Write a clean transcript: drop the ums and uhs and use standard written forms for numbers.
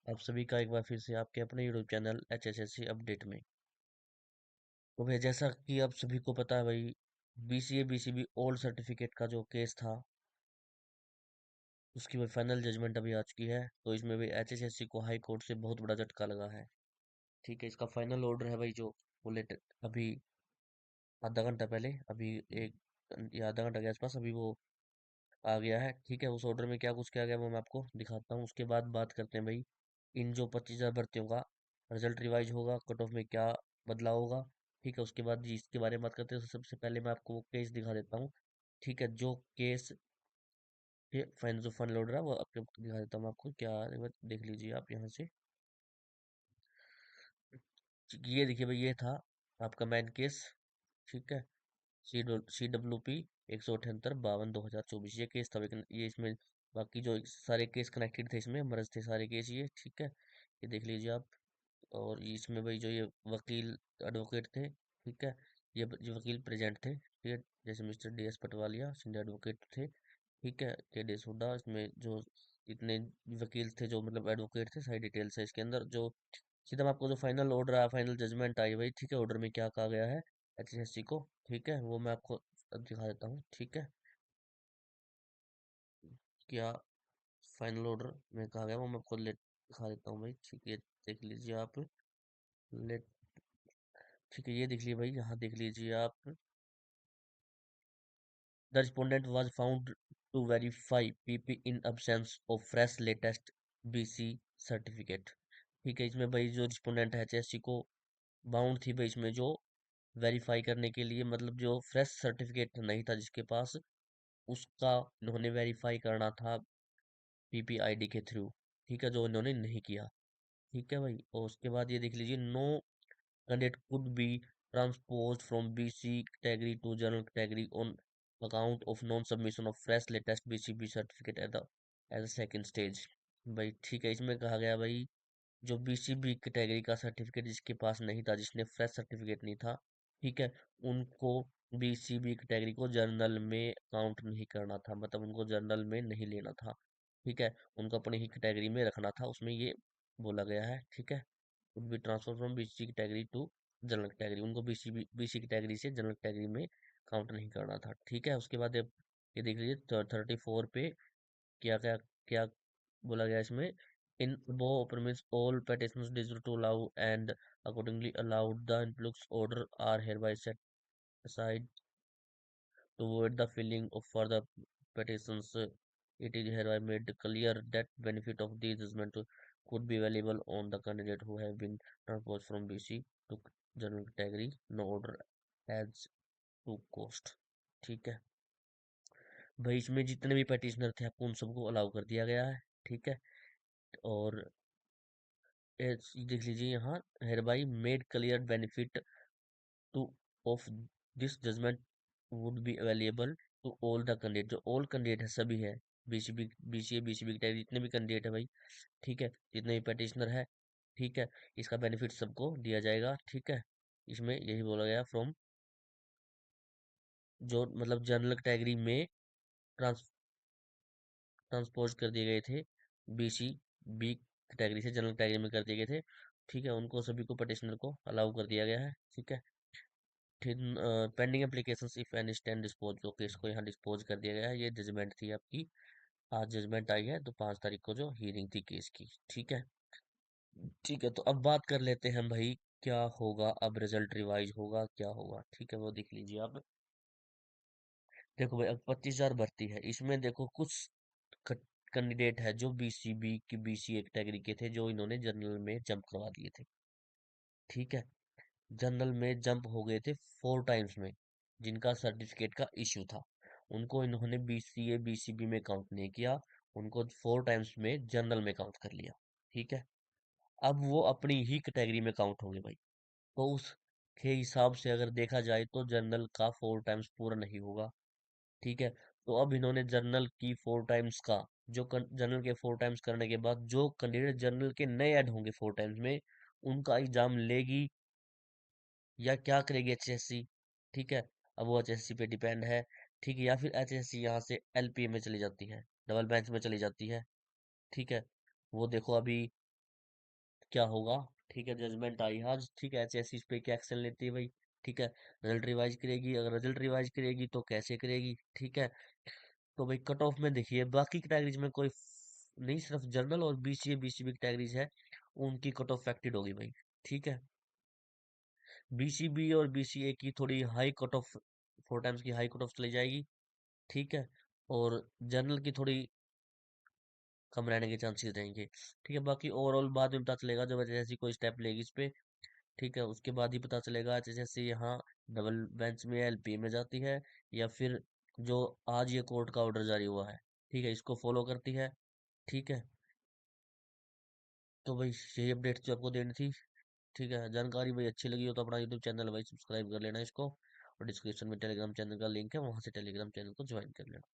आप सभी का एक बार फिर से आपके अपने यूट्यूब चैनल HSSC अपडेट में। तो भाई जैसा कि आप सभी को पता है भाई, BCA BCB ओल्ड सर्टिफिकेट का जो केस था उसकी भाई फाइनल जजमेंट अभी आ चुकी है। तो इसमें भाई HSSC को हाई कोर्ट से बहुत बड़ा झटका लगा है। ठीक है, इसका फाइनल ऑर्डर है भाई, जो वो लेटर अभी आधा घंटा पहले, अभी एक या आधा घंटा के आसपास अभी वो आ गया है। ठीक है, उस ऑर्डर में क्या कुछ किया गया वो मैं आपको दिखाता हूँ। उसके बाद बात करते हैं भाई इन जो 25,000 भर्तियों का रिजल्ट रिवाइज होगा, कट ऑफ में क्या बदलाव होगा। ठीक है, उसके बाद जी इसके बारे में बात करते हैं। तो सबसे पहले मैं आपको वो केस दिखा देता हूँ। ठीक है, जो केस के फाइनल जो फाइनल ऑर्डर है वो आपको दिखा देता हूँ मैं आपको क्या है, वो देख लीजिए आप यहाँ से। ये देखिए भाई, ये था आपका मेन केस। ठीक है, CWP 178/52/2024 ये केस था। लेकिन ये इसमें बाकी जो सारे केस कनेक्टेड थे, इसमें मर्ज थे सारे केस ये। ठीक है, ये देख लीजिए आप। और इसमें भाई जो ये वकील एडवोकेट थे, ठीक है, ये वकील प्रेजेंट थे। ठीक है, जैसे mister DS Patwalia senior advocate थे। ठीक है, KD सोडा, इसमें जो इतने वकील थे जो मतलब एडवोकेट थे, सारी डिटेल्स है इसके अंदर। जो सीधा मैं आपको जो फाइनल ऑर्डर आया, फाइनल जजमेंट आई भाई, ठीक है, ऑर्डर में क्या कहा गया है HSSC को। ठीक है, वो मैं आपको अब दिखा देता हूँ। ठीक है, क्या फाइनल ऑर्डर में कहा गया वो मैं आपको लेट दिखा देता हूँ भाई। ठीक है, देख लीजिए आप। लेट ठीक है, ये देख लीजिए भाई, यहाँ देख लीजिए आप। The respondent was found to verify PP in absence of fresh latest BC certificate. ठीक है, इसमें भाई जो रिस्पोंडेंट है HSC को बाउंड थी भाई इसमें जो वेरीफाई करने के लिए, मतलब जो फ्रेश सर्टिफिकेट नहीं था जिसके पास, उसका इन्होंने वेरीफाई करना था PPID के थ्रू। ठीक है, जो इन्होंने नहीं किया। ठीक है भाई, और उसके बाद ये देख लीजिए, no candidate could be transposed from BC category to general category on account of non submission of fresh latest BCB certificate as a second stage. भाई ठीक है, इसमें कहा गया भाई जो BCB कैटेगरी का सर्टिफिकेट जिसके पास नहीं था, जिसने फ्रेश सर्टिफिकेट नहीं था, ठीक है, उनको BCB कैटेगरी को जर्नल में काउंट नहीं करना था, मतलब उनको जर्नल में नहीं लेना था। ठीक है, उनको अपनी ही कैटेगरी में रखना था, उसमें ये बोला गया है। ठीक है, would be transfer from BC category to general category, उनको BC कैटेगरी से जनरल कैटेगरी में काउंट नहीं करना था। ठीक है, उसके बाद ये देख लीजिए 34 पे क्या क्या क्या बोला गया इसमें। इन वो permits all petitions digital to allow and accordingly allowed the influx order are hereby set aside to avoid the filling of further petitions. It is hereby made clear that benefit of the judgment could be available on the candidate who have been transposed from BC to general category. No order has to cost। ठीक है भाई, इसमें जितने भी petitioner थे आपको उन सबको अलाउ कर दिया गया है। ठीक है, और देख लीजिए यहाँ, hereby made clear benefit to of this judgment would be available to all the candidate। जो all candidate है सभी है, BCB BCA BCB की जितने भी कैंडिडेट है भाई। ठीक है, जितने भी petitioner है, ठीक है, इसका बेनिफिट सबको दिया जाएगा। ठीक है, इसमें यही बोला गया फ्रॉम जो मतलब जनरल कैटेगरी में ट्रांस ट्रांसपोज कर दिए गए थे, BCB कैटेगरी से जनरल कैटेगरी में कर दिए गए थे। ठीक है, उनको सभी को petitioner को अलाउ कर दिया गया है। ठीक है, फिर pending applications if any stand dispose, जो केस को यहाँ डिस्पोज कर दिया गया है। ये जजमेंट थी आपकी, आज जजमेंट आई है, तो 5 तारीख को जो हियरिंग थी केस की। ठीक है, ठीक है, तो अब बात कर लेते हैं भाई क्या होगा, अब रिजल्ट रिवाइज होगा क्या होगा। ठीक है, वो देख लीजिए आप। देखो भाई, अब 25,000 भर्ती है, इसमें देखो कुछ कैंडिडेट है जो BCB की BCA कैटेगरी के थे, जो इन्होंने जनरल में जंप करवा दिए थे। ठीक है, जनरल में जंप हो गए थे 4 टाइम्स में, जिनका सर्टिफिकेट का इश्यू था। उनको इन्होंने BCA BCB में काउंट नहीं किया, उनको 4 टाइम्स में जनरल में काउंट कर लिया। ठीक है, अब वो अपनी ही कैटेगरी में काउंट होंगे भाई। तो उसके हिसाब से अगर देखा जाए तो जनरल का 4 टाइम्स पूरा नहीं होगा। ठीक है, तो अब इन्होंने जनरल की 4 टाइम्स का जो जनरल के 4 टाइम्स करने के बाद जो कैंडिडेट जनरल के नए ऐड होंगे 4 टाइम्स में, उनका एग्जाम लेगी या क्या करेगी HSC। ठीक है, अब वो HSC पे डिपेंड है। ठीक है, या फिर HSC यहाँ से LPA में चली जाती है, डबल बेंच में चली जाती है। ठीक है, वो देखो अभी क्या होगा। ठीक है, जजमेंट आई आज। ठीक है, एचएससी इस पे क्या एक्शन लेती है भाई। ठीक है, रिजल्ट रिवाइज करेगी, अगर रिजल्ट रिवाइज करेगी तो कैसे करेगी। ठीक है, तो भाई कट ऑफ में देखिए बाकी कैटेगरीज में कोई नहीं, सिर्फ जनरल और बीसीए बीसीबी कैटेगरीज है, उनकी कट ऑफ फैक्टेड होगी भाई। ठीक है, बीसीबी और बीसीए की थोड़ी हाई कट ऑफ, 4 टाइम्स की हाई कट ऑफ चली जाएगी। ठीक है, और जनरल की थोड़ी कम रहने के चांसेस रहेंगे। ठीक है, बाकी ओवरऑल बाद में पता चलेगा जब जैसी कोई स्टेप लेगी इस पे। ठीक है, उसके बाद ही पता चलेगा जैसे यहाँ डबल बेंच में एलपी में जाती है, या फिर जो आज ये कोर्ट का ऑर्डर जारी हुआ है, ठीक है, इसको फॉलो करती है। ठीक है, तो भाई यही अपडेट जो आपको देनी थी। ठीक है, जानकारी भाई अच्छी लगी हो तो अपना यूट्यूब चैनल भाई सब्सक्राइब कर लेना इसको, और डिस्क्रिप्शन में टेलीग्राम चैनल का लिंक है, वहां से टेलीग्राम चैनल को ज्वाइन कर लेना।